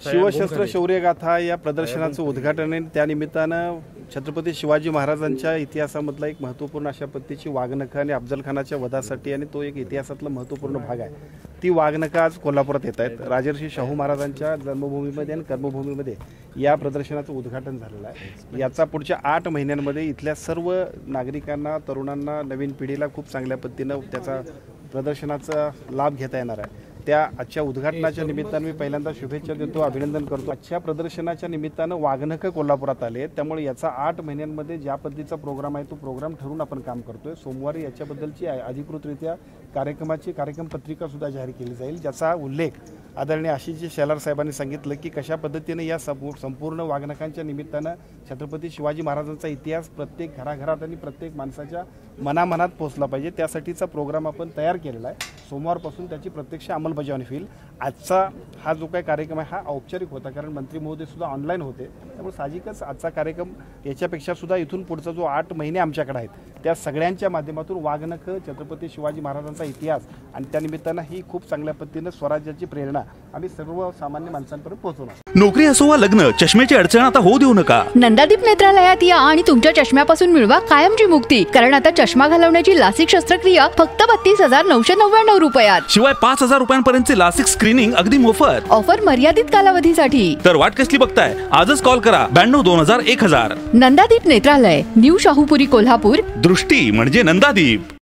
शिवशस्त्र शौर्यगाथा या प्रदर्शनाचं उद्घाटन आहे। त्यानिमित्तानं छत्रपती शिवाजी महाराजांच्या इतिहासामधला एक महत्त्वपूर्ण अशा पद्धतीची वाघनखं आणि अफजल खानाच्या वधासाठी आणि तो एक इतिहासातला महत्त्वपूर्ण भाग आहे। ती वाघनखं आज कोल्हापुरात येत आहेत। राजर्षी शाहू महाराजांच्या जन्मभूमीमध्ये आणि कर्मभूमीमध्ये या प्रदर्शनाचं उद्घाटन झालेलं आहे। याचा पुढच्या 8 महिन्यांमध्ये इथल्या सर्व नागरिकांना, तरुणांना, नवीन पिढीला खूप चांगल्या पद्धतीनं त्याचा प्रदर्शनाचा लाभ घेता येणार आहे। त्या आजच्या उद्घाटनाच्या निमित्तानं मी पहिल्यांदा शुभेच्छा देतो, अभिनंदन करतो। आजच्या प्रदर्शनाच्या निमित्तानं वाघनखं कोल्हापुरात आले, त्यामुळे याचा 8 महिन्यांमध्ये ज्या पद्धतीचा प्रोग्राम आहे तो प्रोग्राम ठरवून आपण काम करतोय। सोमवारी याच्याबद्दलची अधिकृतरित्या कार्यक्रम पत्रिका सुद्धा जाहीर केली जाईल, ज्याचा उल्लेख आदरणीय आशिषजी शेलार साहेबांनी सांगितलं की कशा पद्धतीने या संपूर्ण वाघनखांच्या निमित्तानं छत्रपती शिवाजी महाराजांचा इतिहास प्रत्येक घराघरात आणि प्रत्येक माणसाच्या मनामनात पोहोचला पाहिजे, त्यासाठीचा प्रोग्राम आपण तयार केलेला आहे। सोमवारपासून त्याची प्रत्यक्ष अंमलबजावणी होईल। आजचा हा जो काही कार्यक्रम आहे हा औपचारिक होता, कारण मंत्री महोदय सुद्धा ऑनलाईन होते, त्यामुळे साहजिकच आजचा कार्यक्रम याच्यापेक्षा सुद्धा इथून पुढचा जो 8 महिने आमच्याकडे आहेत त्या सगळ्यांच्या माध्यमातून वाघनखं, छत्रपती शिवाजी महाराजांचा इतिहास आणि त्यानिमित्तानं ही खूप चांगल्या पद्धतीने स्वराज्याची प्रेरणा आम्ही सर्वसामान्य माणसांपर्यंत पोहोचवणार। नोकरी असो वा लग्न, चष्म्याची अडचण आता होऊ देऊ नका। नंदादीप नेत्रालयात या आणि तुमच्या चष्म्यापासून मिळवा कायमची मुक्ती, कारण आता चष्मा घालवण्याची लासिक शस्त्रक्रिया फक्त 32,999 रुपयात, शिवाय 5,000 रुपयांपर्यंतचे लासिक स्क्रीनिंग अगदी मोफत। ऑफर मर्यादित कालावधीसाठी। तर वाट कसली बघताय, आजच कॉल करा 92 2000 1000। नंदादीप नेत्रालय, न्यू शाहूपुरी, कोल्हापूर। दृष्टी म्हणजे नंदादीप।